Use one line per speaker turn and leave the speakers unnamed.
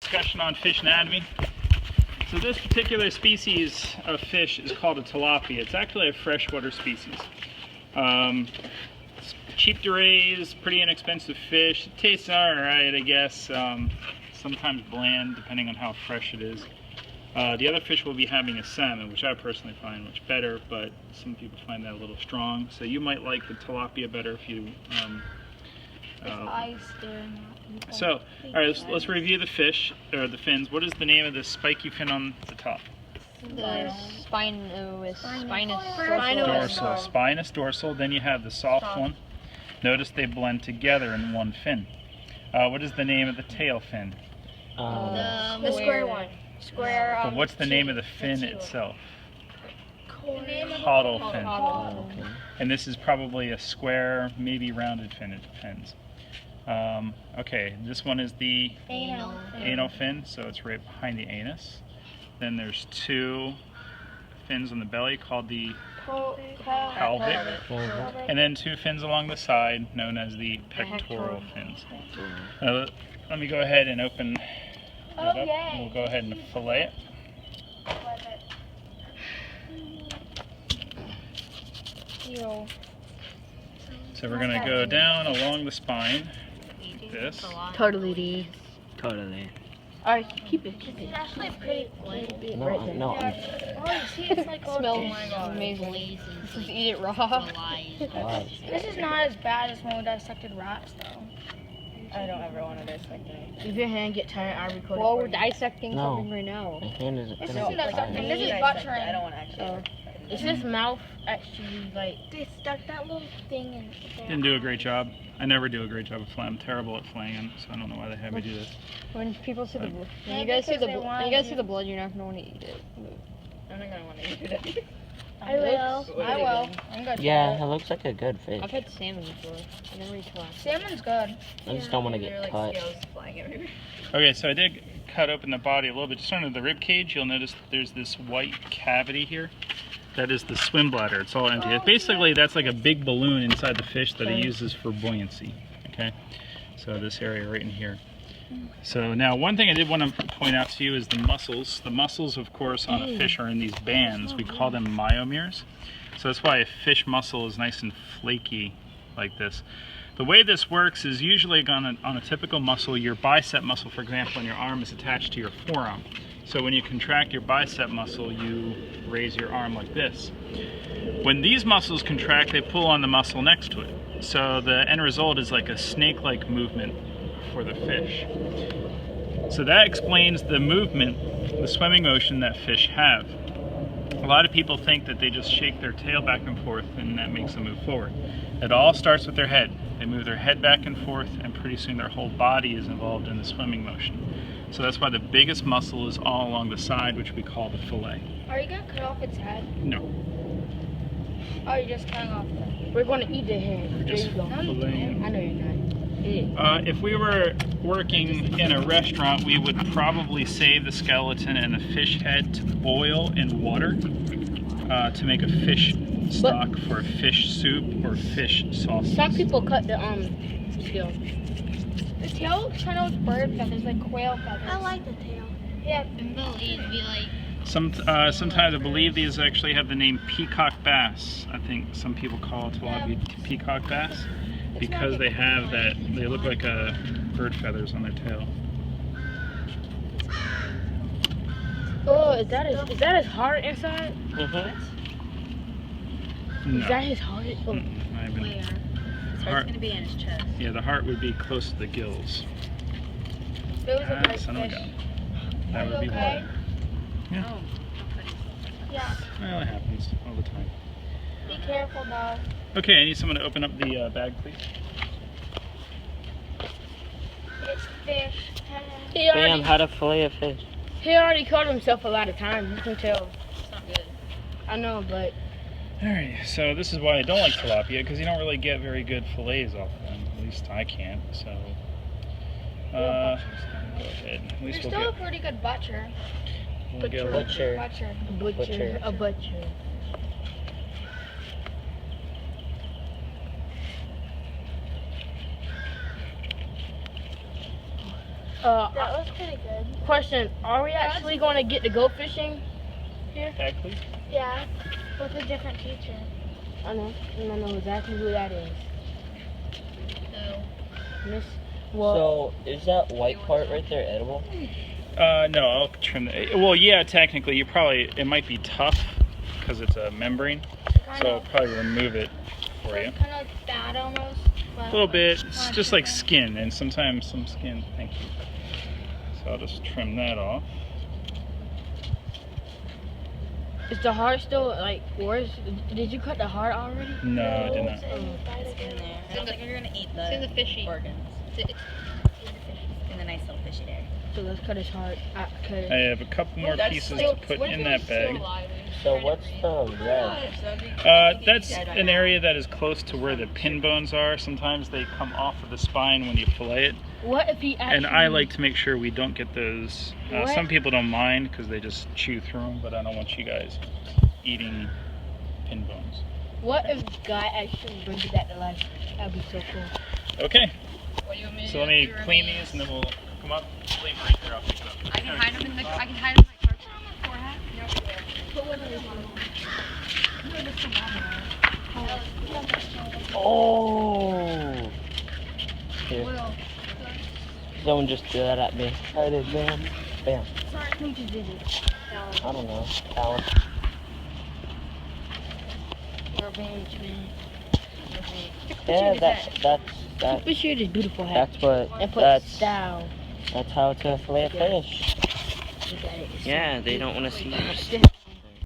discussion on fish anatomy. So this particular species of fish is called a tilapia. It's actually a freshwater species. It's cheap to raise, pretty inexpensive fish. It tastes alright, I guess. Sometimes bland, depending on how fresh it is. The other fish will be having a salmon, which I personally find much better, but some people find that a little strong. So you might like the tilapia better if you... So, alright, let's review the fish, or the fins. What is the name of the spiky fin on the top?
The spinous
dorsal. Spinous dorsal. Then you have the soft one. Notice they blend together in one fin. What is the name of the tail fin?
the square one. Square.
But what's the name of the fin itself? Caudal fin.
Okay.
And this is probably a square, maybe rounded fin. It depends. Okay, this one is the anal fin, so it's right behind the anus. Then there's two fins on the belly called the pelvic, and then two fins along the side known as the pectoral fins. Let me go ahead and open it up, and we'll go ahead and fillet it. So we're going to go down along the spine, like this.
Totally.
Alright, keep it.
It's actually pretty good.
No.
Oh, you see, it's like all
Smells amazing. Just eat it raw.
This is not as bad as when we dissected rats, though.
I don't ever want to dissect it.
If your hand get tired, I'll record
Well,
it
we're
for you.
dissecting
No.
something right now.
My hand isn't
This
gonna
isn't
get
dissecting,
tired.
this is
Dissect it.
butchering.
I don't want to actually.
Is this mouth actually like...
They stuck that little thing in there.
Didn't do a great job. I never do a great job of flaying. I'm terrible at flaying them, so I don't know why they have me do this.
When people see the blood, when
Maybe
you guys see
because
the
they want
when you guys
you-
see the blood, you're not gonna want to eat it.
I'm not gonna want to eat it.
I will. I will. I'm good.
Yeah, it looks like a good fish.
I've had salmon before. I never eat tilapia.
Salmon's good.
I just don't want to
There
get
are like
cut.
scales flying everywhere.
Okay, so I did cut open the body a little bit. Just under the rib cage, you'll notice that there's this white cavity here. That is the swim bladder. It's all empty. Basically, that's like a big balloon inside the fish that it uses for buoyancy. Okay, so this area right in here. So now, one thing I did want to point out to you is the muscles. The muscles, of course, on a fish are in these bands. We call them myomeres. So that's why a fish muscle is nice and flaky like this. The way this works is usually on a typical muscle, your bicep muscle, for example, in your arm is attached to your forearm. So when you contract your bicep muscle, you raise your arm like this. When these muscles contract, they pull on the muscle next to it. So the end result is like a snake-like movement for the fish. So that explains the movement, the swimming motion that fish have. A lot of people think that they just shake their tail back and forth and that makes them move forward. It all starts with their head. They move their head back and forth and pretty soon their whole body is involved in the swimming motion. So that's why the biggest muscle is all along the side, which we call the fillet.
Are you going to cut off its head?
No.
Oh, you're just cutting off the...
We're going to eat the head. There
Just
you go.
filleting.
I know you're not.
If we were working in a restaurant, we would probably save the skeleton and the fish head to boil in water to make a fish stock for a fish soup or fish sauce.
Some people cut the scale.
The tail looks kind of like bird feathers, like quail feathers.
I like the tail.
Yeah.
Sometimes I believe these actually have the name peacock bass. I think some people call tilapia peacock bass because they have that. They look like bird feathers on their tail.
Oh, is that his heart inside?
No.
Is that his heart? Oh.
I haven't.
Where? So
Heart.
it's gonna be in his chest.
Yeah, the heart would be close to the gills.
Those are great
Son of a
fish.
gun.
Are
That
you
would be
okay?
Yeah.
Oh.
Yeah.
Well, it happens all the time.
Be careful, though.
Okay, I need someone to open up the bag, please.
It's fish.
Damn, how to fillet a fish. He already cut himself a lot of times. You can tell.
It's not good.
I know, but
Alright, so this is why I don't like tilapia, because you don't really get very good fillets off them. At least I can't, so... go ahead. At
You're
least
still a pretty good butcher.
we'll get a little...
butcher.
Butcher.
A butcher.
That was pretty good.
Question: are we actually going to get to go fishing?
Exactly.
Yeah, with a different teacher.
I know. And I know exactly who that is. Miss. Well,
So, is that white part right there edible?
No, I'll trim the. Well, yeah, technically, it might be tough because it's a membrane, so I'll probably remove it for you.
Kind of like bad almost.
A little bit. It's just like skin, and sometimes some skin. Thank you. So I'll just trim that off.
is the heart still like? Where's? Did you cut the heart already?
No, I did not.
It's in there. I don't think you're gonna eat
It's in the fishy.
organs. It's in the nice little fishy there.
So let's cut his heart. Cut it.
I have a couple more pieces to put in that bag.
So, what's the red?
That's an area that is close to where the pin bones are. Sometimes they come off of the spine when you fillet it.
What if he actually?
And I like to make sure we don't get those.
What?
Some people don't mind because they just chew through them, but I don't want you guys eating pin bones.
What if guy actually brings that to life? That'd be so cool.
Okay,
What do you want me to
so let
do
me
with the
clean
remains?
these and then we'll come up. Leave them right there. I'll pick it up.
I can hide them in the. I can hide them in my carpet on my forehead.
Oh! Here. Someone just threw that at me. I did, bam. Bam.
Who just did it?
I don't know. Talent.
Revenge, man.
Yeah, that's
Appreciate his beautiful hat.
that's what
And put
that's
style.
that's how to fillet a fish.
Look at it. It's
Yeah, they don't want to see you
so-